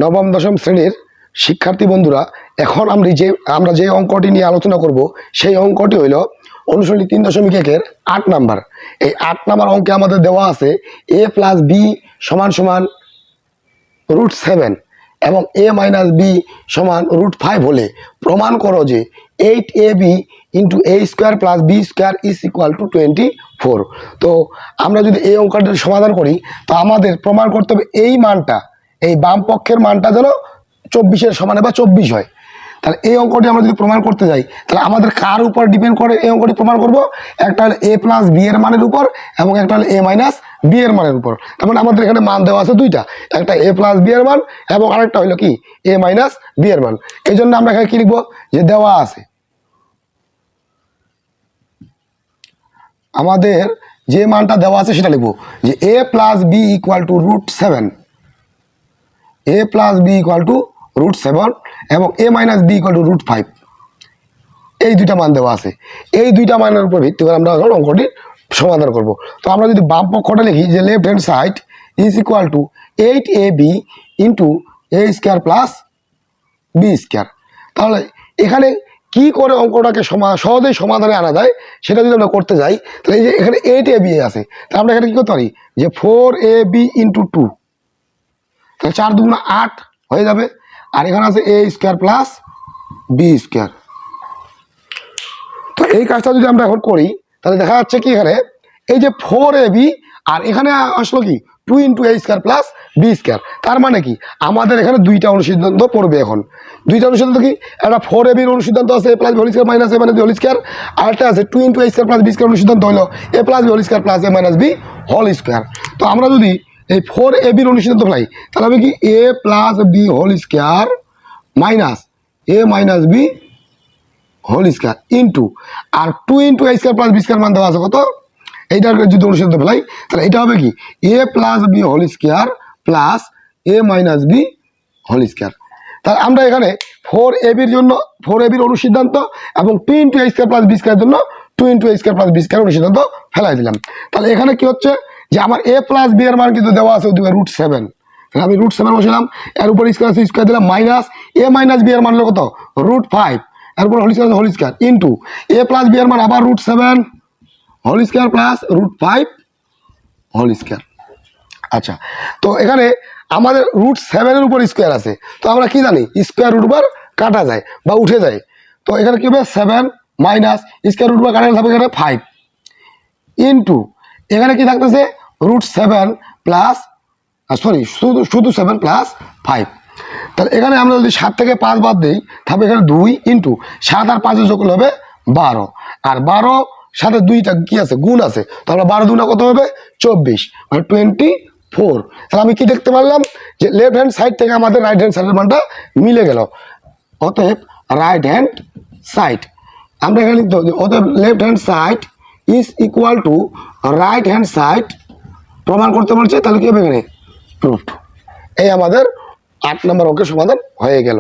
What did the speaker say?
নবম দশম শ্রেণীর শিক্ষার্থী বন্ধুরা, এখন আমরা যে অঙ্কটি নিয়ে আলোচনা করব সেই অঙ্কটি হইল অনুশীলনী 3.1-এর 8 নাম্বার। এই 8 নাম্বার অঙ্কে আমাদের দেওয়া আছে a + b = √7 এবং a - b = √5 হলে প্রমাণ করো যে 8ab × a² + b² = 24। তো আমরা যদি এই অঙ্কটির সমাধান করি তো আমাদের প্রমাণ করতে হবে এই মানটা, এই বাম পক্ষের মানটা যেন 24-এর সমান বা 24 হয়। তাহলে এই অঙ্কটি আমরা যদি প্রমাণ করতে যাই তাহলে আমাদের কার উপর ডিপেন্ড করে এই অঙ্কটি প্রমাণ করব? একটা হলো a + b এর মানের উপর এবং একটা হলো a - b এর মানের উপর। তার মানে আমাদের এখানে মান দেওয়া আছে দুইটা, একটা a + b এর মান এবং আরেকটা হলো কি a - b এর মান। এই জন্য আমরা এখানে কি লিখবো, যে দেওয়া আছে আমাদের যে মানটা দেওয়া আছে সেটা লিখবো যে a + b = √7, a + b = √7 এবং a - b = √5। এই দুইটা মান দেওয়া আছে, এই দুইটা মানের উপর ভিত্তি করে আমরা অঙ্কটি সমাধান করব। তো আমরা যদি বাম পক্ষটা লিখি যে left hand side = 8ab × a² + b², তাহলে এখানে কি করে অঙ্কটাকে সহজেই সমাধানে আনা যায় সেটা যদি আমরা করতে যাই তাহলে এই যে এখানে 8ab আছে, তাহলে আমরা এখানে কি করতে পারি যে 4ab × 2, তাহলে 4 × 2 = 8 হয়ে যাবে। আর এখানে আছে a² + b²। তো এই কাজটা যদি আমরা এখন করি তাহলে দেখা যাচ্ছে কি এখানে এই যে 4ab আর এখানে আসলো কি 2 × a² + b²। তার মানে কি আমাদের এখানে দুইটা অনুসিদ্ধান্ত পড়বে। এখন দুইটা অনুসিদ্ধান্ত কি, একটা 4ab এর অনুসিদ্ধান্ত আছে a + b² - a - b², আর একটা আছে 2 × a² + b² অনুসিদ্ধান্ত হলো a + b² + a - b²। তো আমরা যদি এই 4ab এর অনুসিদ্ধান্ত ফেলাই তাহলে হবে কি a + b² - a - b² into R 2 × a² + b² মান দেওয়া আছে কত, এইটার যদি অনুসিদ্ধান্ত ফেলাই তাহলে এটা হবে কি a + b² + a - b²। তাহলে আমরা এখানে 4ab এর জন্য 4ab এর অনুসিদ্ধান্ত এবং 2 × a² + b² এর জন্য 2 × a² + b² অনুসিদ্ধান্ত ফেলাই দিলাম। তাহলে এখানে কি হচ্ছে যে আমার a + b এর মান কিন্তু দেওয়া আছে √7, আমি √7 বসালাম, এর উপর স্কয়ার দিলাম মাইনাস a - b এর মান হলো কত √5, এরপর whole square into a + b এর মান আবার √7 whole square plus √5 whole square. আচ্ছা, তো এখানে আমাদের √7 এর উপর স্কয়ার আছে, তো আমরা কি জানি স্কয়ার রুট উপর কাটা যায় বা উঠে যায়। তো এখানে কি হবে 7 মাইনাস স্কয়ার রুট উপর কাটা থাকবে এখানে 5 ইন্টু এখানে কি থাকতেছে √7 প্লাস শুধু 7 + 5। তাহলে এখানে আমরা যদি 7 থেকে 5 বাদ দিই তাহলে এখানে 2 ইন্টু 7 আর 5 যোগ করলে হবে 12, আর 12 সাথে 2টা কি আছে গুণ আছে, তাহলে 12 × 2 কত হবে 24, মানে 24। তাহলে আমি কি দেখতে পারলাম যে লেফট হ্যান্ড সাইড থেকে আমাদের রাইট হ্যান্ড সাইডের মানটা মিলে গেল। অতএব রাইট হ্যান্ড সাইড আমরা এখানে লিখতে হবে অতএব left hand side = right hand side প্রমাণ করতে বলছে, তাহলে কি হবে এখানে প্রুফড। এই আমাদের 8 নম্বর অঙ্কের সমাধান হয়ে গেল।